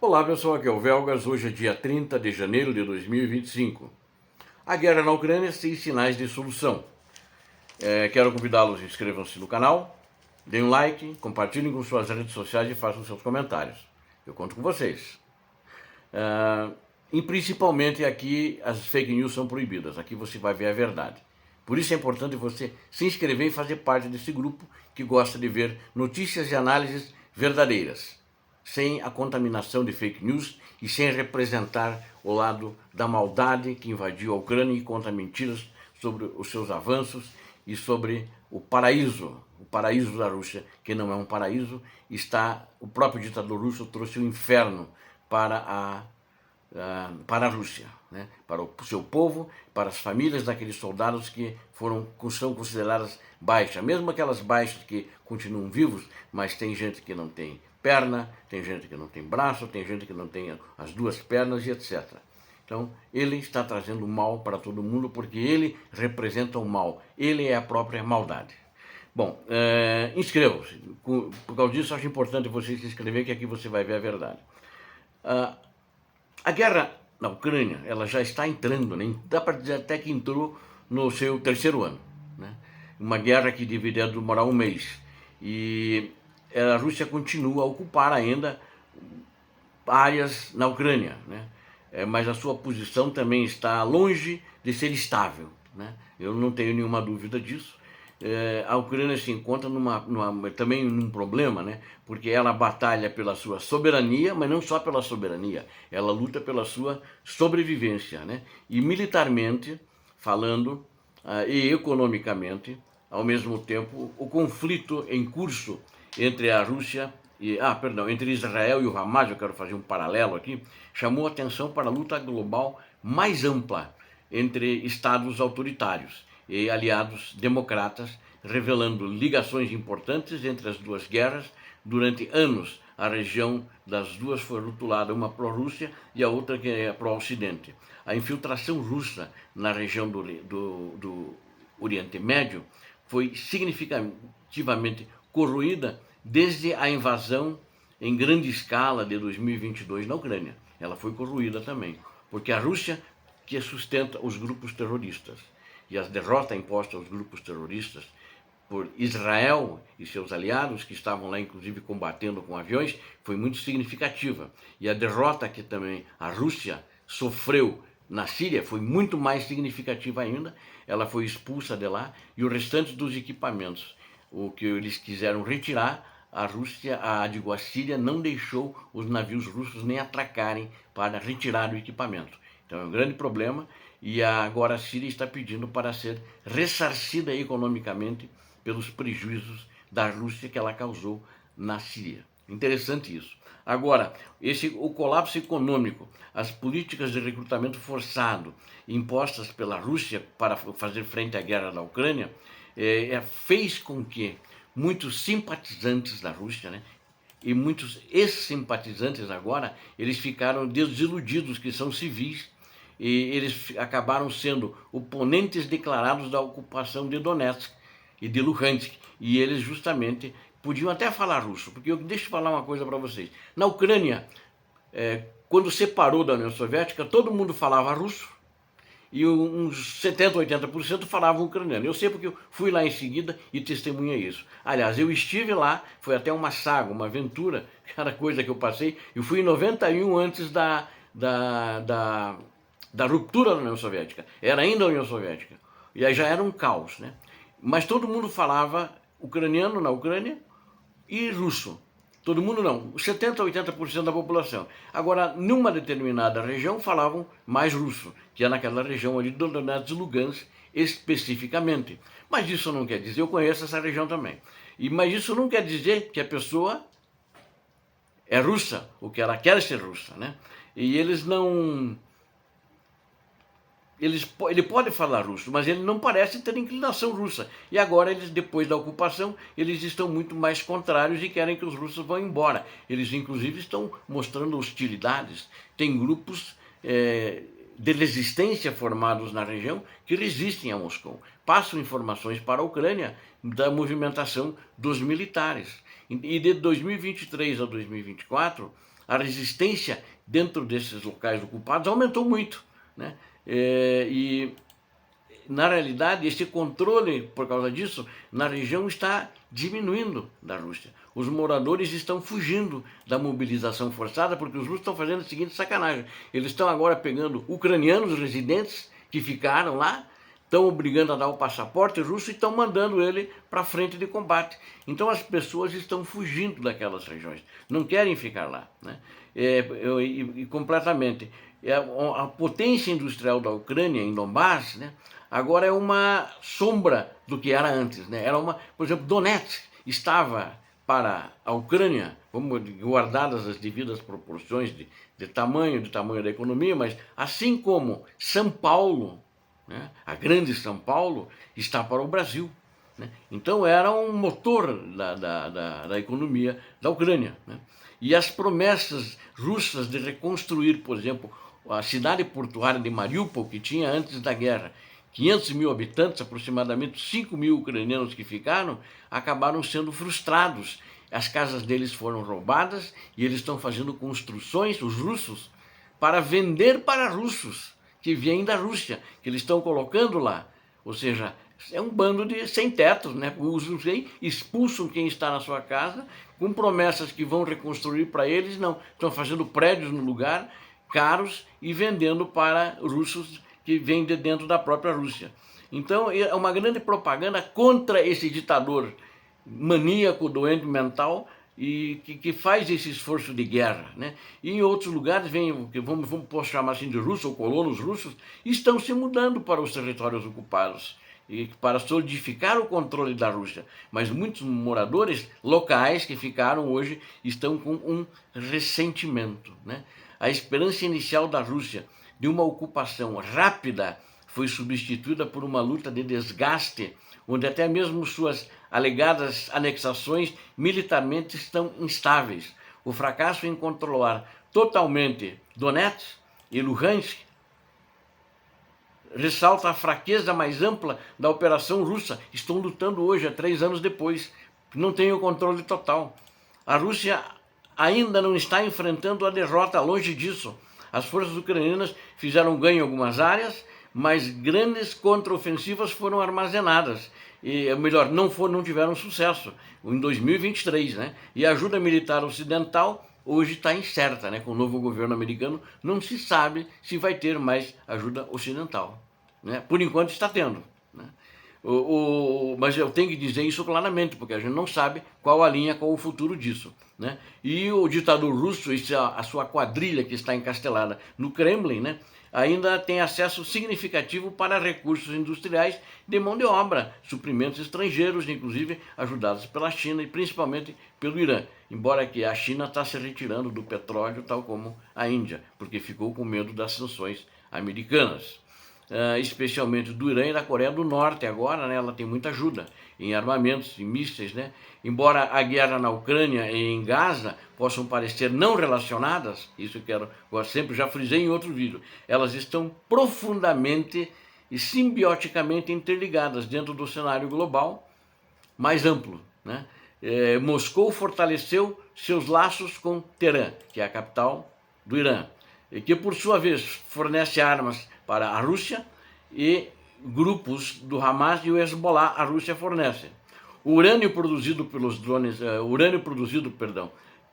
Olá pessoal, aqui é o Velgas. Hoje é dia 30 de janeiro de 2025. A guerra na Ucrânia tem sinais de solução. Quero convidá-los, inscrevam-se no canal, deem um like, compartilhem com suas redes sociais e façam seus comentários. Eu conto com vocês. E principalmente aqui as fake news são proibidas, aqui você vai ver a verdade. Por isso é importante você se inscrever e fazer parte desse grupo que gosta de ver notícias e análises verdadeiras, sem a contaminação de fake news e sem representar o lado da maldade que invadiu a Ucrânia e conta mentiras sobre os seus avanços e sobre o paraíso da Rússia, que não é um paraíso, o próprio ditador russo trouxe o inferno para a Rússia, né? Para o seu povo, para as famílias daqueles soldados que são consideradas baixas, mesmo aquelas baixas que continuam vivos, mas tem gente que não tem perna, tem gente que não tem braço, tem gente que não tem as duas pernas e etc. Então, ele está trazendo mal para todo mundo porque ele representa o mal, ele é a própria maldade. Bom, inscrevam-se. Por causa disso, acho importante você se inscrever, que aqui você vai ver a verdade. A guerra na Ucrânia, ela já está entrando, né? Dá para dizer até que entrou no seu terceiro ano, né? Uma guerra que deveria demorar um mês. E a Rússia continua a ocupar ainda áreas na Ucrânia, né? Mas a sua posição também está longe de ser estável, né? Eu não tenho nenhuma dúvida disso. A Ucrânia se encontra também num problema, né? Porque ela batalha pela sua soberania, mas não só pela soberania, ela luta pela sua sobrevivência, né? E militarmente falando, e economicamente, ao mesmo tempo, o conflito em curso entre a Rússia entre Israel e o Hamas, eu quero fazer um paralelo aqui, chamou atenção para a luta global mais ampla entre estados autoritários e aliados democratas, revelando ligações importantes entre as duas guerras. Durante anos, a região das duas foi rotulada, uma pró-Rússia e a outra que é pró-Ocidente. A infiltração russa na região do Oriente Médio foi significativamente corroída desde a invasão em grande escala de 2022 na Ucrânia. Ela foi corroída também, porque a Rússia que sustenta os grupos terroristas e a derrota imposta aos grupos terroristas por Israel e seus aliados, que estavam lá inclusive combatendo com aviões, foi muito significativa. E a derrota que também a Rússia sofreu na Síria foi muito mais significativa ainda. Ela foi expulsa de lá e o restante dos equipamentos, o que eles quiseram retirar, a Síria não deixou os navios russos nem atracarem para retirar o equipamento. Então é um grande problema e agora a Síria está pedindo para ser ressarcida economicamente pelos prejuízos da Rússia que ela causou na Síria. Interessante isso. Agora, o colapso econômico, as políticas de recrutamento forçado impostas pela Rússia para fazer frente à guerra na Ucrânia, fez com que muitos simpatizantes da Rússia, né, e muitos ex-simpatizantes agora, eles ficaram desiludidos que são civis e eles acabaram sendo oponentes declarados da ocupação de Donetsk e de Luhansk, e eles justamente podiam até falar russo, porque deixa eu falar uma coisa para vocês. Na Ucrânia, quando separou da União Soviética, todo mundo falava russo, e uns 70%, 80% falavam ucraniano. Eu sei porque eu fui lá em seguida e testemunhei isso. Aliás, eu estive lá, foi até uma saga, uma aventura, cada coisa que eu passei. Eu fui em 91 antes da ruptura da União Soviética. Era ainda a União Soviética. E aí já era um caos, né? Mas todo mundo falava ucraniano na Ucrânia e russo. Todo mundo não, 70% a 80% da população. Agora, numa determinada região, falavam mais russo, que é naquela região ali do Donetsk e Lugansk, especificamente. Mas isso não quer dizer, eu conheço essa região também, mas isso não quer dizer que a pessoa é russa, ou que ela quer ser russa, né? E eles não... Ele pode falar russo, mas ele não parece ter inclinação russa. E agora, eles, depois da ocupação, eles estão muito mais contrários e querem que os russos vão embora. Eles, inclusive, estão mostrando hostilidades. Tem grupos de resistência formados na região que resistem a Moscou. Passam informações para a Ucrânia da movimentação dos militares. E de 2023 a 2024, a resistência dentro desses locais ocupados aumentou muito, né? E na realidade, esse controle, por causa disso, na região está diminuindo da Rússia. Os moradores estão fugindo da mobilização forçada porque os russos estão fazendo a seguinte sacanagem. Eles estão agora pegando ucranianos residentes que ficaram lá, estão obrigando a dar o passaporte russo e estão mandando ele para a frente de combate. Então as pessoas estão fugindo daquelas regiões, não querem ficar lá, né? Completamente. A potência industrial da Ucrânia, em Donbass, né, agora é uma sombra do que era antes, né? Era uma, por exemplo, Donetsk estava para a Ucrânia, como guardadas as devidas proporções de tamanho da economia, mas assim como São Paulo, né, a grande São Paulo, está para o Brasil, né? Então era um motor da economia da Ucrânia, né? E as promessas russas de reconstruir, por exemplo, a cidade portuária de Mariupol, que tinha antes da guerra 500 mil habitantes, aproximadamente 5 mil ucranianos que ficaram, acabaram sendo frustrados. As casas deles foram roubadas e eles estão fazendo construções, os russos, para vender para russos que vêm da Rússia, que eles estão colocando lá. Ou seja, é um bando de sem-tetos, né? Os russos expulsam quem está na sua casa, com promessas que vão reconstruir para eles, não. Estão fazendo prédios no lugar, caros, e vendendo para russos que vêm de dentro da própria Rússia. Então é uma grande propaganda contra esse ditador maníaco, doente mental, e que faz esse esforço de guerra, né? E em outros lugares vem, posso chamar assim de russos ou colonos russos, estão se mudando para os territórios ocupados e para solidificar o controle da Rússia. Mas muitos moradores locais que ficaram hoje estão com um ressentimento, né? A esperança inicial da Rússia de uma ocupação rápida foi substituída por uma luta de desgaste, onde até mesmo suas alegadas anexações militarmente estão instáveis. O fracasso em controlar totalmente Donetsk e Luhansk ressalta a fraqueza mais ampla da operação russa. Estão lutando hoje, há 3 anos depois, não tem o controle total. A Rússia ainda não está enfrentando a derrota, longe disso. As forças ucranianas fizeram ganho em algumas áreas, mas grandes contraofensivas foram armazenadas. E, melhor, não tiveram sucesso em 2023, né? E a ajuda militar ocidental hoje está incerta, né? Com o novo governo americano, não se sabe se vai ter mais ajuda ocidental, né? Por enquanto está tendo, né? Mas eu tenho que dizer isso claramente, porque a gente não sabe qual a linha, qual o futuro disso, né? E o ditador russo, a sua quadrilha que está encastelada no Kremlin, né, ainda tem acesso significativo para recursos industriais de mão de obra, suprimentos estrangeiros, inclusive ajudados pela China e principalmente pelo Irã, embora que a China está se retirando do petróleo, tal como a Índia, porque ficou com medo das sanções americanas. Especialmente do Irã e da Coreia do Norte agora, né, ela tem muita ajuda em armamentos, em mísseis, né? Embora a guerra na Ucrânia e em Gaza possam parecer não relacionadas, isso eu sempre já frisei em outro vídeo, elas estão profundamente e simbioticamente interligadas dentro do cenário global mais amplo, né? Moscou fortaleceu seus laços com Teherã, que é a capital do Irã, e que por sua vez fornece armas para a Rússia e grupos do Hamas e o Hezbollah a Rússia fornece. O urânio produzido pelos drones,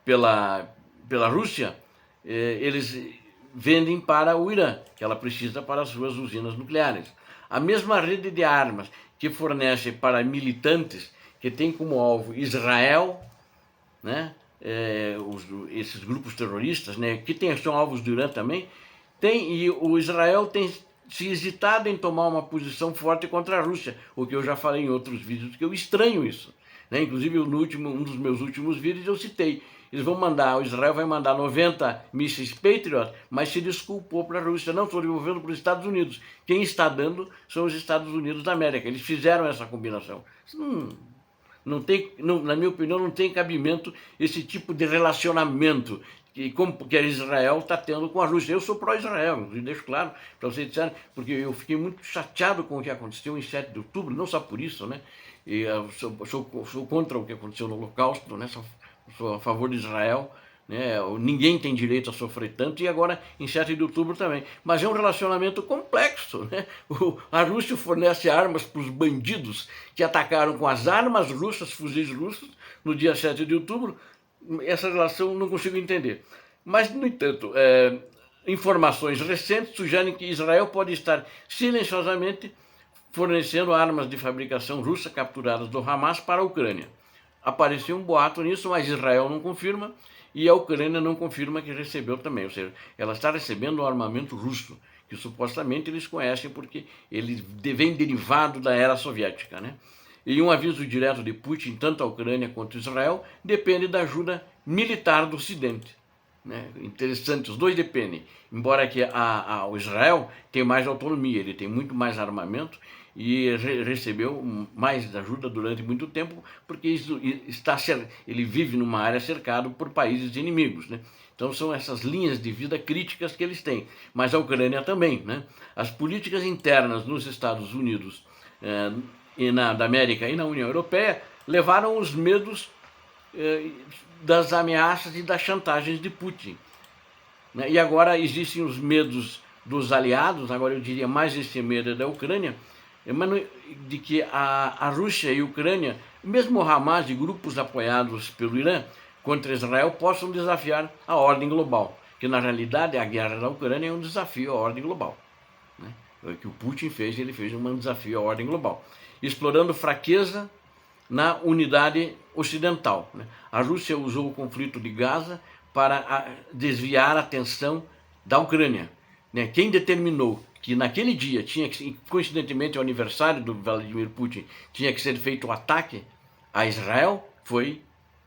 pela Rússia, eles vendem para o Irã, que ela precisa para as suas usinas nucleares. A mesma rede de armas que fornece para militantes que tem como alvo Israel, né, esses grupos terroristas, né, que são alvos do Irã também, e o Israel tem se hesitado em tomar uma posição forte contra a Rússia, o que eu já falei em outros vídeos, que eu estranho isso, né? Inclusive um dos meus últimos vídeos eu citei, o Israel vai mandar 90 mísseis Patriot, mas se desculpou para a Rússia, não, estou devolvendo para os Estados Unidos. Quem está dando são os Estados Unidos da América, eles fizeram essa combinação. Isso na minha opinião, não tem cabimento esse tipo de relacionamento que a Israel está tendo com a Rússia. Eu sou pró-Israel, e deixo claro para vocês disserem, porque eu fiquei muito chateado com o que aconteceu em 7 de outubro, não só por isso, né? E eu sou contra o que aconteceu no Holocausto, né? Sou a favor de Israel, né? Ninguém tem direito a sofrer tanto, e agora em 7 de outubro também. Mas é um relacionamento complexo, né? A Rússia fornece armas para os bandidos que atacaram com as armas russas, fuzis russos, no dia 7 de outubro. Essa relação não consigo entender. Mas, no entanto, informações recentes sugerem que Israel pode estar silenciosamente fornecendo armas de fabricação russa capturadas do Hamas para a Ucrânia. Apareceu um boato nisso, mas Israel não confirma e a Ucrânia não confirma que recebeu também. Ou seja, ela está recebendo um armamento russo, que supostamente eles conhecem porque ele vem derivado da era soviética, né? E um aviso direto de Putin, tanto a Ucrânia quanto Israel, depende da ajuda militar do Ocidente. Né? Interessante, os dois dependem. Embora que o Israel tenha mais autonomia, ele tem muito mais armamento e recebeu mais ajuda durante muito tempo, porque ele vive numa área cercado por países inimigos. Né? Então são essas linhas de vida críticas que eles têm. Mas a Ucrânia também. Né? As políticas internas nos Estados Unidos da América e na União Europeia levaram os medos das ameaças e das chantagens de Putin. Né? E agora existem os medos dos aliados, agora eu diria mais esse medo da Ucrânia, de que a Rússia e a Ucrânia, mesmo o Hamas e grupos apoiados pelo Irã contra Israel, possam desafiar a ordem global, que na realidade a guerra da Ucrânia é um desafio à ordem global. Né? O que o Putin fez, ele fez um desafio à ordem global, explorando fraqueza na unidade ocidental. Né? A Rússia usou o conflito de Gaza para desviar a atenção da Ucrânia. Né? Quem determinou que naquele dia, coincidentemente o aniversário do Vladimir Putin, tinha que ser feito o ataque a Israel, foi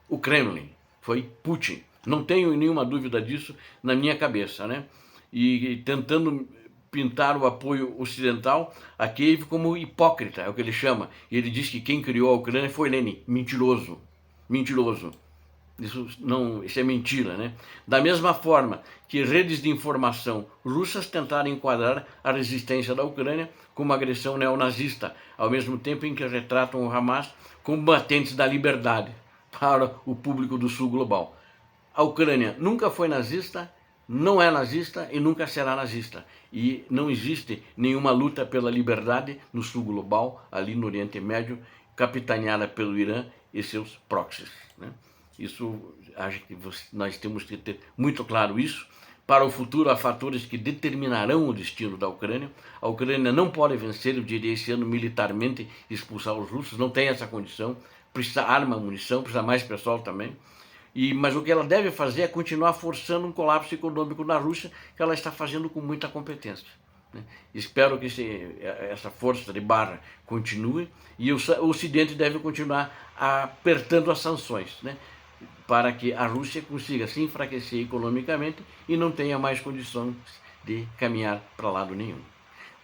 o Kremlin, foi Putin. Não tenho nenhuma dúvida disso na minha cabeça. Né? E tentando pintar o apoio ocidental a Kiev como hipócrita, é o que ele chama. E ele diz que quem criou a Ucrânia foi Lenin. Mentiroso. Mentiroso. Isso é mentira, né? Da mesma forma que redes de informação russas tentaram enquadrar a resistência da Ucrânia como agressão neonazista, ao mesmo tempo em que retratam o Hamas como combatentes da liberdade para o público do sul global. A Ucrânia nunca foi nazista, não é nazista e nunca será nazista. E não existe nenhuma luta pela liberdade no sul global, ali no Oriente Médio, capitaneada pelo Irã e seus proxies. Né? Isso, acho que nós temos que ter muito claro isso. Para o futuro, há fatores que determinarão o destino da Ucrânia. A Ucrânia não pode vencer, eu diria, esse ano militarmente, expulsar os russos, não tem essa condição. Precisa arma, munição, precisa mais pessoal também. Mas o que ela deve fazer é continuar forçando um colapso econômico na Rússia, que ela está fazendo com muita competência. Né? Espero que essa força de barra continue e o Ocidente deve continuar apertando as sanções, né? Para que a Rússia consiga se enfraquecer economicamente e não tenha mais condições de caminhar para lado nenhum.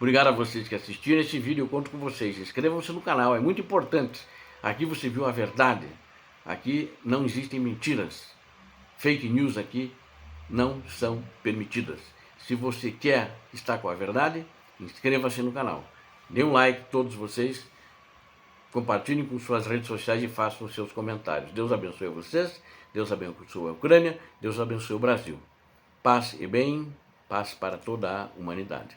Obrigado a vocês que assistiram esse vídeo, eu conto com vocês. Inscrevam-se no canal, é muito importante. Aqui você viu a verdade. Aqui não existem mentiras. Fake news aqui não são permitidas. Se você quer estar com a verdade, inscreva-se no canal. Dê um like, todos vocês. Compartilhem com suas redes sociais e façam os seus comentários. Deus abençoe vocês. Deus abençoe a Ucrânia. Deus abençoe o Brasil. Paz e bem. Paz para toda a humanidade.